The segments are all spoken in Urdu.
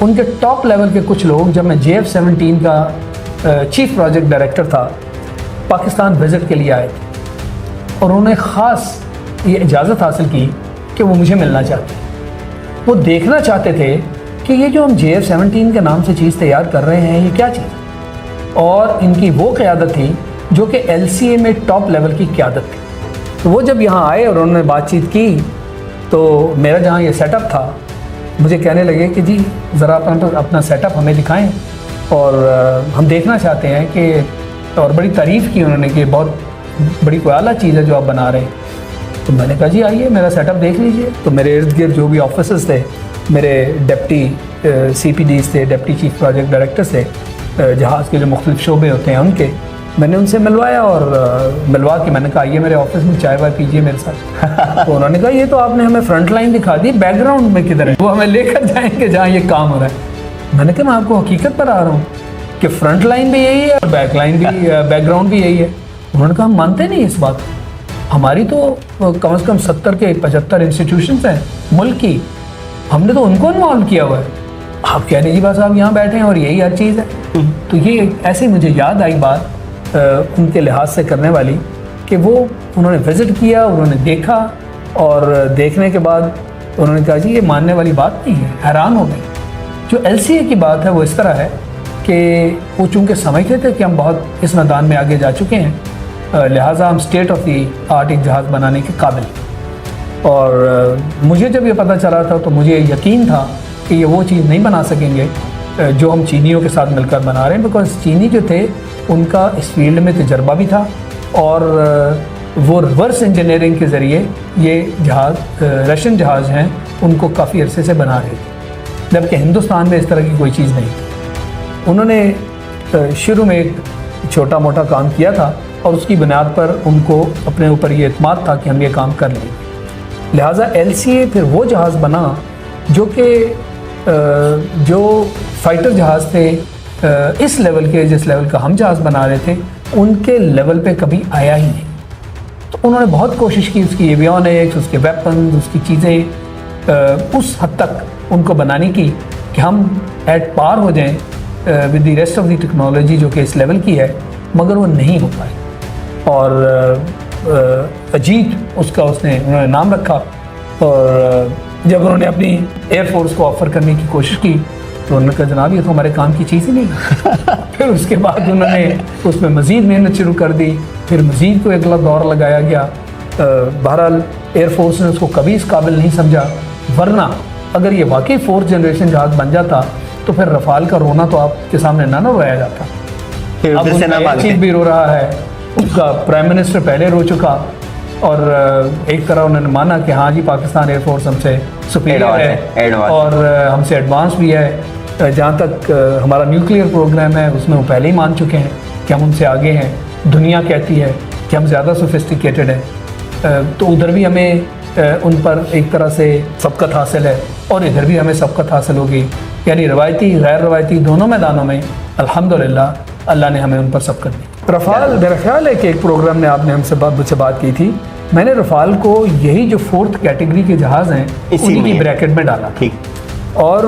ان کے ٹاپ لیول کے کچھ لوگ، جب میں JF-17 کا چیف پروجیکٹ ڈائریکٹر تھا، پاکستان وزٹ کے لیے آئے تھے اور انہوں نے خاص یہ اجازت حاصل کی کہ وہ مجھے ملنا چاہتے ہیں. وہ دیکھنا چاہتے تھے کہ یہ جو ہم JF-17 کے نام سے چیز تیار کر رہے ہیں یہ کیا چیز، اور ان کی وہ قیادت تھی جو کہ LCA میں ٹاپ لیول کی قیادت تھی. تو وہ جب یہاں آئے اور انہوں نے بات چیت کی تو میرا جہاں یہ سیٹ اپ تھا، مجھے کہنے لگے کہ جی ذرا اپنا سیٹ اپ ہمیں دکھائیں اور ہم دیکھنا چاہتے ہیں کہ، اور بڑی تعریف کی انہوں نے کہ بہت بڑی کوئی اعلیٰ چیز ہے جو آپ بنا رہے ہیں. تو میں نے کہا جی آئیے میرا سیٹ اپ دیکھ لیجئے. تو میرے ارد گرد جو بھی آفیسرز تھے، میرے ڈپٹی CPDs تھے، ڈپٹی چیف پروجیکٹ ڈائریکٹرز تھے، جہاز کے جو مختلف شعبے ہوتے ہیں ان کے، میں نے ان سے ملوایا اور ملوا کے میں نے کہا آئیے میرے آفس میں چائے وائے پیجیے میرے ساتھ. تو انہوں نے کہا یہ تو آپ نے ہمیں فرنٹ لائن دکھا دی، بیک گراؤنڈ میں کدھر ہے؟ وہ ہمیں لے کر جائیں گے جہاں یہ کام ہو رہا ہے. میں نے کہا میں آپ کو حقیقت پر آ رہا ہوں کہ فرنٹ لائن بھی یہی ہے اور بیک لائن بھی، بیک گراؤنڈ بھی یہی ہے. انہوں نے کہا ہم مانتے نہیں اس بات، ہماری تو کم از کم 70 کے 75 انسٹیٹیوشنس ہیں ملک کی، ہم نے تو ان کو انوالو کیا ہوا ہے. آپ کہہ دیجیے بس آپ یہاں بیٹھے ہیں اور یہی ہر چیز ہے. تو یہ ایسے مجھے یاد آئی بات ان کے لحاظ سے کرنے والی کہ وہ انہوں نے وزٹ کیا، انہوں نے دیکھا اور دیکھنے کے بعد انہوں نے کہا جی یہ ماننے والی بات نہیں ہے. حیران ہو گئے. جو LCA کی بات ہے وہ اس طرح ہے کہ وہ چونکہ سمجھتے تھے کہ ہم بہت اس میدان میں آگے جا چکے ہیں، لہٰذا ہم اسٹیٹ آف دی آرٹ ایک جہاز بنانے کے قابل. اور مجھے جب یہ پتہ چلا تھا تو مجھے یقین تھا کہ یہ وہ چیز نہیں بنا سکیں گے جو ہم چینیوں کے ساتھ مل کر بنا رہے ہیں، بیکاز چینی جو تھے ان کا اس فیلڈ میں تجربہ بھی تھا اور وہ ریورس انجینئرنگ کے ذریعے یہ جہاز، رشین جہاز ہیں، ان کو کافی عرصے سے بنا رہے تھے، جبکہ ہندوستان میں اس طرح کی کوئی چیز نہیں تھی. انہوں نے شروع میں ایک چھوٹا موٹا کام کیا تھا اور اس کی بنیاد پر ان کو اپنے اوپر یہ اعتماد تھا کہ ہم یہ کام کر لیں. لہٰذا LCA پھر وہ جہاز بنا جو کہ جو فائٹر جہاز تھے اس لیول کے، جس لیول کا ہم جہاز بنا رہے تھے ان کے لیول پہ کبھی آیا ہی نہیں. تو انہوں نے بہت کوشش کی اس کی ایویونکس، اس کے ویپنز، اس کی چیزیں اس حد تک ان کو بنانے کی کہ ہم ایٹ پار ہو جائیں with the rest of the technology جو کہ اس لیول کی ہے، مگر وہ نہیں ہو پائے. اور اجیت اس کا انہوں نے نام رکھا، اور جب انہوں نے اپنی ایئر فورس کو آفر کرنے کی کوشش کی تو انہوں نے کہا جناب یہ تو ہمارے کام کی چیز ہی نہیں. پھر اس کے بعد انہوں نے اس میں مزید محنت شروع کر دی، پھر مزید کو اگلا دور لگایا گیا. بہرحال ایئر فورس نے اس کو کبھی اس قابل نہیں سمجھا، ورنہ اگر یہ واقعی 4th جنریشن جہاز بن جاتا تو پھر رفال کا رونا تو آپ کے سامنے نہ رویا جاتا. اب ان کا ایک چیز بھی رو رہا ہے، ان کا پرائم منسٹر پہلے رو چکا، اور ایک طرح انہوں نے مانا کہ ہاں جی پاکستان ایئر فورس ہم سے سپیریئر ہے اور ہم سے ایڈوانس بھی ہے. جہاں تک ہمارا نیوکلیئر پروگرام ہے اس میں وہ پہلے ہی مان چکے ہیں کہ ہم ان سے آگے ہیں. دنیا کہتی ہے کہ ہم زیادہ سوفسٹیکیٹڈ ہیں، تو ادھر بھی ہمیں ان پر ایک طرح سے سبقت حاصل ہے اور ادھر بھی ہمیں سبقت حاصل ہوگی. یعنی روایتی غیر روایتی دونوں میدانوں میں الحمدللہ اللہ نے ہمیں ان پر سبقت دی. رفال میرا خیال ہے کہ ایک پروگرام میں آپ نے ہم سے بات کی تھی، میں نے رفال کو یہی جو 4th کیٹیگری کے جہاز ہیں اسی کی بریکٹ میں ڈالا تھا. اور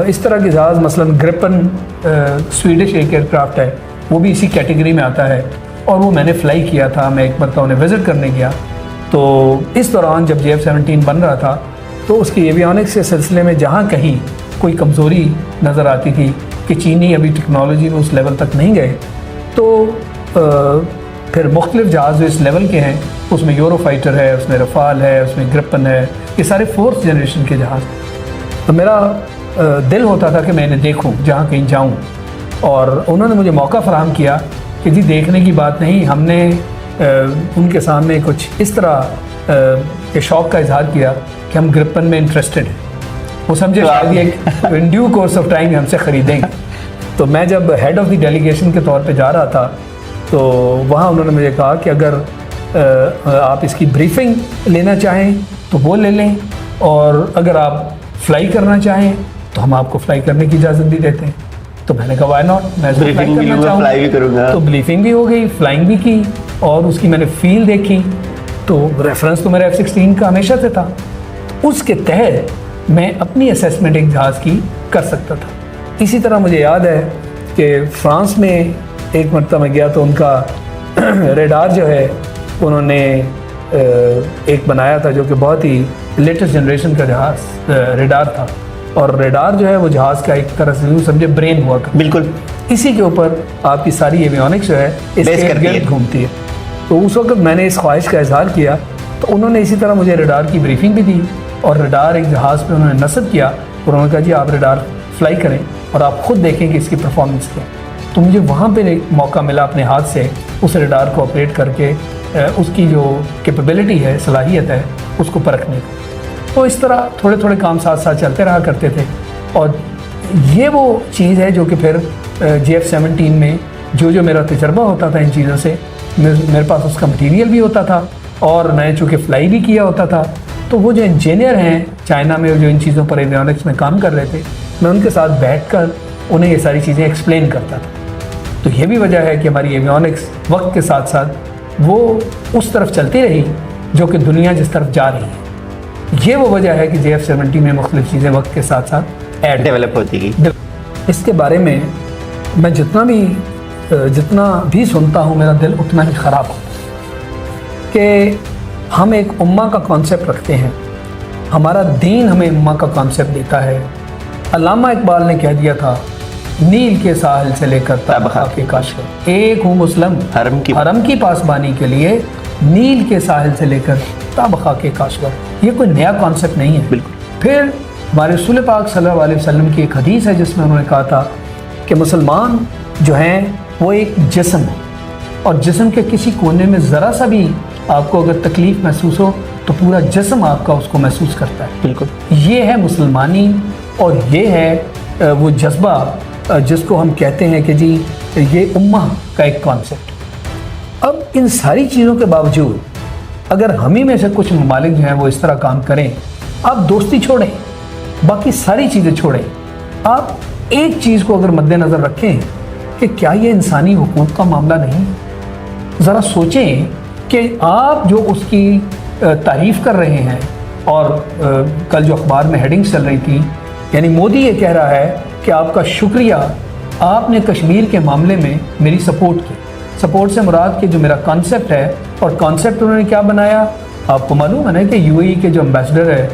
اس طرح کے جہاز مثلا گرپن سویڈش ایک ایئر کرافٹ ہے، وہ بھی اسی کیٹیگری میں آتا ہے، اور وہ میں نے فلائی کیا تھا. میں ایک مرتبہ انہیں وزٹ کرنے گیا تو اس دوران جب JF-17 بن رہا تھا تو اس کی ایویونکس کے سلسلے میں جہاں کہیں کوئی کمزوری نظر آتی تھی کہ چینی ابھی ٹیکنالوجی میں اس لیول تک نہیں گئے، تو پھر مختلف جہاز جو اس لیول کے ہیں اس میں یورو فائٹر ہے، اس میں رفال ہے، اس میں گرپن ہے، یہ سارے 4th جنریشن کے جہاز. تو میرا دل ہوتا تھا کہ میں انہیں دیکھوں جہاں کہیں جاؤں، اور انہوں نے مجھے موقع فراہم کیا کہ جی دیکھنے کی بات نہیں، ہم نے ان کے سامنے کچھ اس طرح کے شوق کا اظہار کیا کہ ہم گرپن میں انٹرسٹڈ ہیں. وہ سمجھے شاید ایک in due course of time ہم سے خریدیں گے. تو میں جب ہیڈ آف دی ڈیلیگیشن کے طور پہ جا رہا تھا تو وہاں انہوں نے مجھے کہا کہ اگر آپ اس کی بریفنگ لینا چاہیں تو وہ لے لیں، اور اگر آپ فلائی کرنا چاہیں تو ہم آپ کو فلائی کرنے کی اجازت بھی دیتے ہیں. تو میں نے کہا وائی ناٹ، میں فلائی کرنا چاہوں. تو بریفنگ بھی ہو گئی، فلائنگ بھی کی، اور اس کی میں نے فیل دیکھی. تو ریفرنس تو میرا F-16 کا ہمیشہ سے تھا. اس کے تحت میں اپنی اسیسمنٹ ایک جہاز کی کر سکتا تھا. اسی طرح مجھے یاد ہے کہ فرانس میں ایک مرتبہ میں گیا تو ان کا ریڈار جو ہے انہوں نے ایک بنایا تھا جو کہ بہت ہی لیٹسٹ جنریشن کا جہاز ریڈار تھا, اور ریڈار جو ہے وہ جہاز کا ایک طرح سے یوں سمجھے برین ہوا کرتا. بالکل اسی کے اوپر آپ کی ساری ایویونکس جو ہے اس کے گرد گھومتی ہے. تو اس وقت میں نے اس خواہش کا اظہار کیا تو انہوں نے اسی طرح مجھے ریڈار کی بریفنگ بھی دی, اور ریڈار ایک جہاز پہ انہوں نے نصب کیا, اور انہوں نے کہا جی آپ ریڈار فلائی کریں اور آپ خود دیکھیں کہ اس کی پرفارمنس کیا. تو مجھے وہاں پہ ایک موقع ملا اپنے ہاتھ سے اس ریڈار کو آپریٹ کر کے اس کی جو کیپیبلٹی ہے, صلاحیت ہے, اس کو پرکھنے کا. تو اس طرح تھوڑے تھوڑے کام ساتھ ساتھ چلتے رہا کرتے تھے, اور یہ وہ چیز ہے جو کہ پھر JF-17 میں جو میرا تجربہ ہوتا تھا ان چیزوں سے, میرے پاس اس کا مٹیریل بھی ہوتا تھا اور میں چونکہ فلائی بھی کیا ہوتا تھا, تو وہ جو انجینئر ہیں چائنا میں جو ان چیزوں پر ایویونکس میں کام کر رہے تھے, میں ان کے ساتھ بیٹھ کر انہیں یہ ساری چیزیں ایکسپلین کرتا تھا. تو یہ بھی وجہ ہے کہ ہماری ایویونکس وقت کے ساتھ ساتھ وہ اس طرف چلتی رہی جو کہ دنیا جس طرف جا رہی ہے. یہ وہ وجہ ہے کہ JF-17 میں مختلف چیزیں وقت کے ساتھ ساتھ ڈیولپ ہوتی گئی. اس کے بارے میں میں جتنا بھی سنتا ہوں میرا دل اتنا ہی خراب ہوتا ہے کہ ہم ایک امہ کا کانسیپٹ رکھتے ہیں, ہمارا دین ہمیں امہ کا کانسیپٹ دیتا ہے. علامہ اقبال نے کہہ دیا تھا نیل کے ساحل سے لے کر تابخا کے کاشور, ایک ہوں مسلم حرم کی پاسبانی کے لیے, نیل کے ساحل سے لے کر تابخا کے کاشور. یہ کوئی نیا کانسیپٹ نہیں ہے. بالکل. پھر ہمارے رسول پاک صلی اللہ علیہ وسلم کی ایک حدیث ہے جس میں انہوں نے کہا تھا کہ مسلمان جو ہیں وہ ایک جسم ہے, اور جسم کے کسی کونے میں ذرا سا بھی آپ کو اگر تکلیف محسوس ہو تو پورا جسم آپ کا اس کو محسوس کرتا ہے. بالکل. یہ ہے مسلمانی, اور یہ ہے وہ جذبہ جس کو ہم کہتے ہیں کہ جی یہ امہ کا ایک کانسیپٹ. اب ان ساری چیزوں کے باوجود اگر ہم ہی میں سے کچھ ممالک جو ہیں وہ اس طرح کام کریں, آپ دوستی چھوڑیں, باقی ساری چیزیں چھوڑیں, آپ ایک چیز کو اگر مد نظر رکھیں کہ کیا یہ انسانی حقوق کا معاملہ نہیں, ذرا سوچیں کہ آپ جو اس کی تعریف کر رہے ہیں, اور کل جو اخبار میں ہیڈنگز چل رہی تھی, یعنی مودی یہ کہہ رہا ہے کہ آپ کا شکریہ, آپ نے کشمیر کے معاملے میں میری سپورٹ کی. سپورٹ سے مراد کہ جو میرا کانسیپٹ ہے, اور کانسیپٹ انہوں نے کیا بنایا آپ کو معلوم ہے نا کہ UAE کے جو امبیسڈر ہے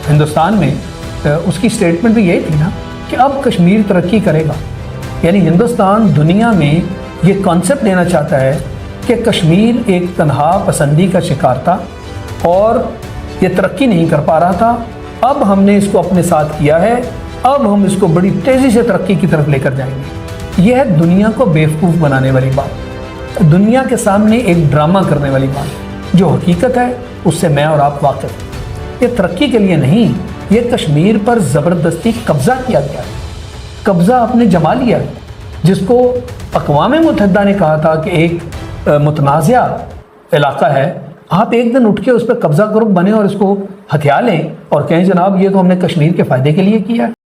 ہندوستان میں, اس کی سٹیٹمنٹ بھی یہی تھی نا کہ اب کشمیر ترقی کرے گا. یعنی ہندوستان دنیا میں یہ کانسیپٹ دینا چاہتا ہے کہ کشمیر ایک تنہا پسندی کا شکار تھا اور یہ ترقی نہیں کر پا رہا تھا. اب ہم نے اس کو اپنے ساتھ کیا ہے, اب ہم اس کو بڑی تیزی سے ترقی کی طرف لے کر جائیں گے. یہ ہے دنیا کو بیوقوف بنانے والی بات, دنیا کے سامنے ایک ڈرامہ کرنے والی بات. جو حقیقت ہے اس سے میں اور آپ واقف ہیں. یہ ترقی کے لیے نہیں, یہ کشمیر پر زبردستی قبضہ کیا گیا, قبضہ آپ نے جما لیا, جس کو اقوام متحدہ نے کہا تھا کہ ایک متنازع علاقہ ہے. آپ ایک دن اٹھ کے اس پہ قبضہ گروپ بنے اور اس کو ہتھیا لیں اور کہیں جناب یہ تو ہم نے کشمیر کے فائدے کے لیے کیا ہے.